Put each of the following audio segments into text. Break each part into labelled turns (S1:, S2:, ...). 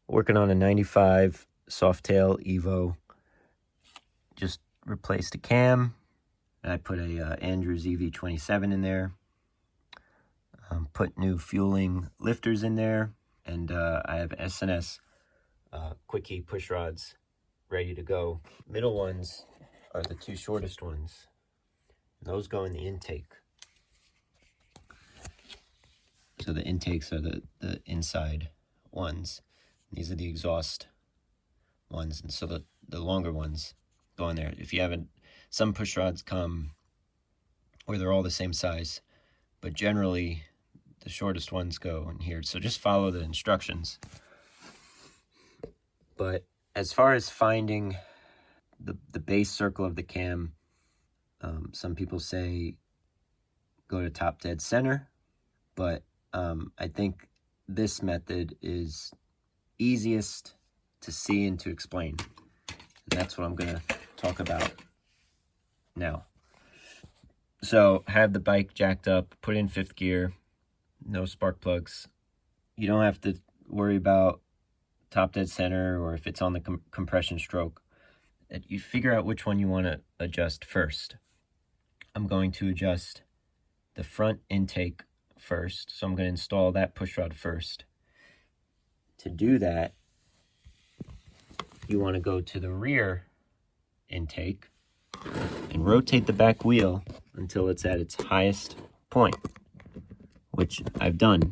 S1: Working on a 95 Softail Evo. Just replaced a cam, and I put a Andrews EV27 in there. Put new fueling lifters in there, and I have S&S quickie push rods ready to go. Middle ones are the two shortest ones. Those go in the intake. So the intakes are the inside ones. These are the exhaust ones, and so the longer ones go in there. If you haven't, some push rods come where they're all the same size, but generally the shortest ones go in here. So just follow the instructions. But as far as finding the base circle of the cam, some people say go to top dead center, but I think this method is easiest to see and to explain. And that's what I'm going to talk about now. So have the bike jacked up, put in 5th gear, no spark plugs. You don't have to worry about top dead center or if it's on the compression stroke. You figure out which one you want to adjust first. I'm going to adjust the front intake first, so I'm going to install that push rod first. To do that, you want to go to the rear intake and rotate the back wheel until it's at its highest point, which I've done.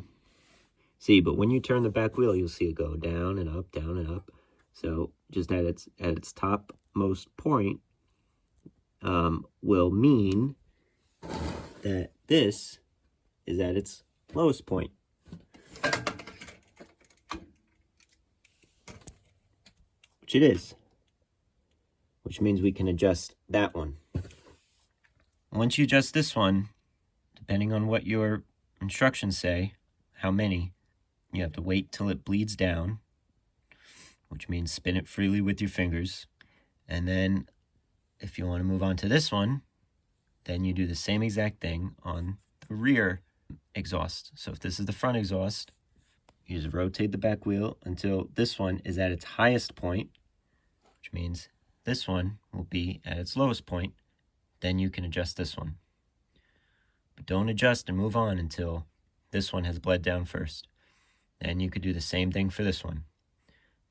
S1: See, but when you turn the back wheel, you'll see it go down and up, down and up. So just at its topmost point will mean that this is at its lowest point. Which it is. Which means we can adjust that one. Once you adjust this one, depending on what your instructions say, how many, you have to wait till it bleeds down, which means spin it freely with your fingers. And then if you want to move on to this one, then you do the same exact thing on the rear exhaust. So if this is the front exhaust, you just rotate the back wheel until this one is at its highest point, which means this one will be at its lowest point. Then you can adjust this one. But don't adjust and move on until this one has bled down first. Then you could do the same thing for this one.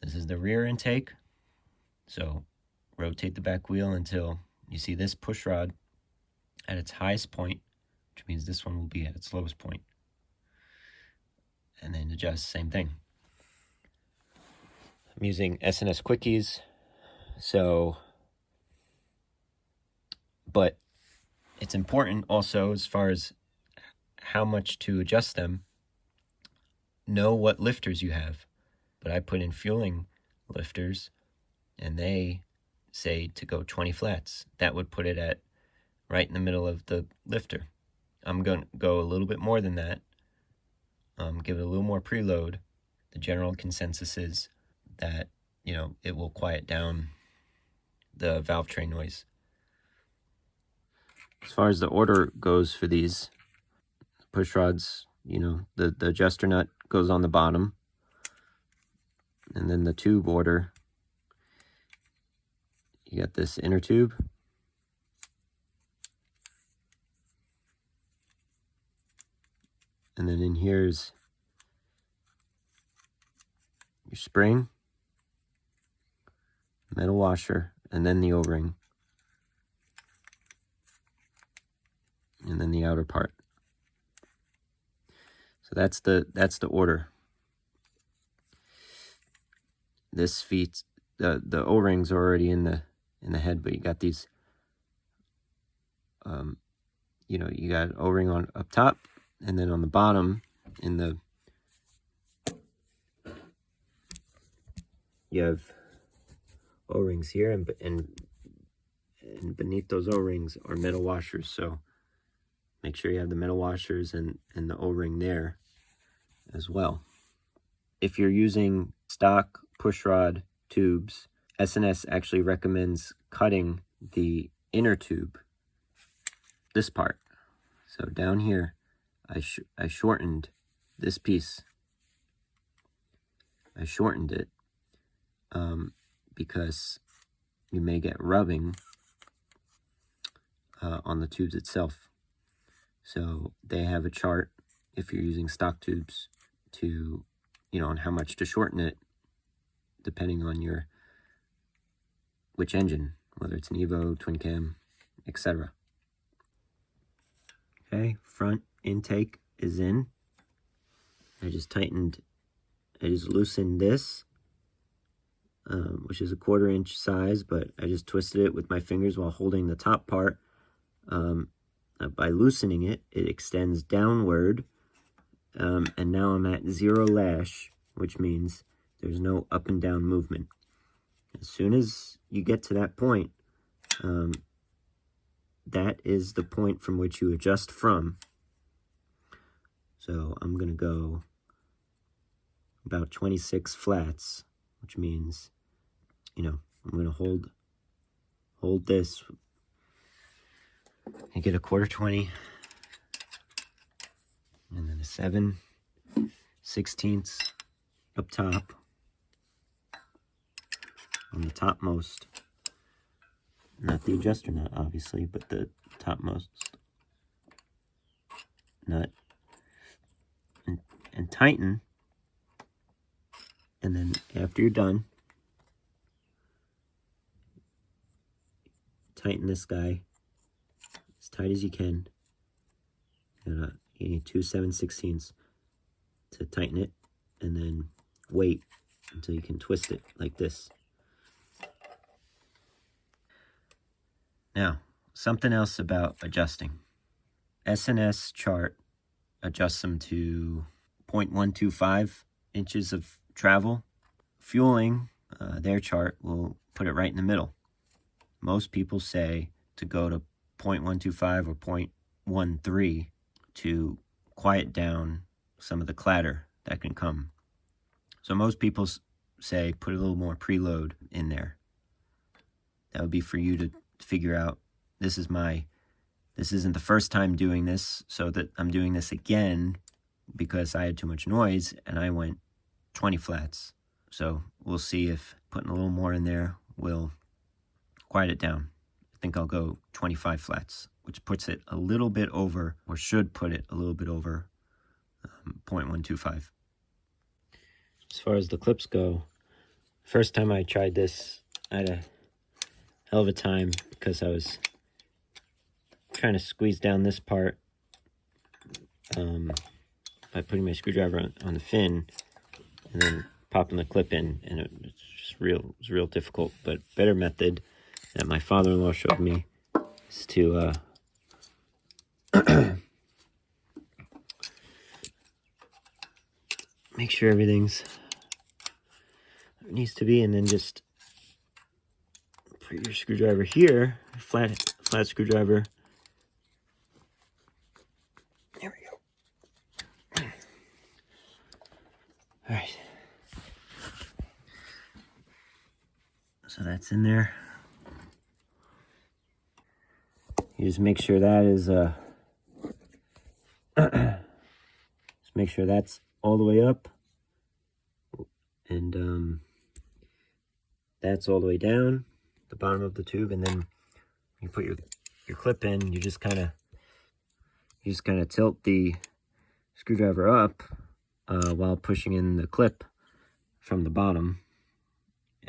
S1: This is the rear intake. So rotate the back wheel until you see this push rod at its highest point, which means this one will be at its lowest point. And then adjust, same thing. I'm using S&S quickies. So, but it's important also as far as how much to adjust them. Know what lifters you have. But I put in fueling lifters and they say to go 20 flats. That would put it at right in the middle of the lifter. I'm going to go a little bit more than that. Give it a little more preload. The general consensus is that, it will quiet down the valve train noise. As far as the order goes for these push rods, the adjuster nut goes on the bottom. And then the tube order, you got this inner tube. And then in here's your spring, metal washer, and then the O-ring. And then the outer part. So that's the order. This feet, the O-rings are already in the head, but you got these you got O-ring on up top, and then on the bottom you have O-rings here, and beneath those O-rings are metal washers. So make sure you have the metal washers and the O-ring there as well. If you're using stock pushrod tubes, S&S actually recommends cutting the inner tube, this part. So down here, I shortened this piece. I shortened it because you may get rubbing on the tubes itself. So they have a chart, if you're using stock tubes, to, on how much to shorten it, depending on which engine, whether it's an Evo, twin cam, etc. Okay, front intake is in. I just loosened this, which is a 1/4 inch size, but I just twisted it with my fingers while holding the top part. By loosening it, it extends downward, and now I'm at 0 lash, which means there's no up and down movement. As soon as you get to that point, that is the point from which you adjust from. So I'm going to go about 26 flats, which means, I'm going to hold this and get a 1/4 20, and then a 7/16 up top on the topmost, not the adjuster nut obviously, but the topmost nut, and tighten. And then after you're done, tighten this guy as tight as you can. You need 2 7/16 to tighten it, and then wait until you can twist it like this. Now, something else about adjusting. S&S chart adjusts them to 0.125 inches of travel. Fueling, their chart will put it right in the middle. Most people say to go to 0.125 or 0.13 to quiet down some of the clatter that can come. So most people say put a little more preload in there. That would be for you to figure out, this isn't the first time doing this, so that I'm doing this again because I had too much noise and I went 20 flats. So we'll see if putting a little more in there will quiet it down. I think I'll go 25 flats, which puts it a little bit over, or should put it a little bit over 0.125. As far as the clips go, first time I tried this, I had a hell of a time because I was trying to squeeze down this part by putting my screwdriver on the fin and then popping the clip in, and it was real difficult. But better method that my father-in-law showed me is to make sure everything's where it needs to be, and then just put your screwdriver here, flat screwdriver. There we go. All right. So that's in there. You just make sure that is just make sure that's all the way up, and that's all the way down the bottom of the tube. And then you put your clip in, you just kind of tilt the screwdriver up while pushing in the clip from the bottom,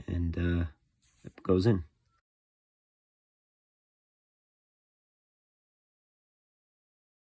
S1: and it goes in.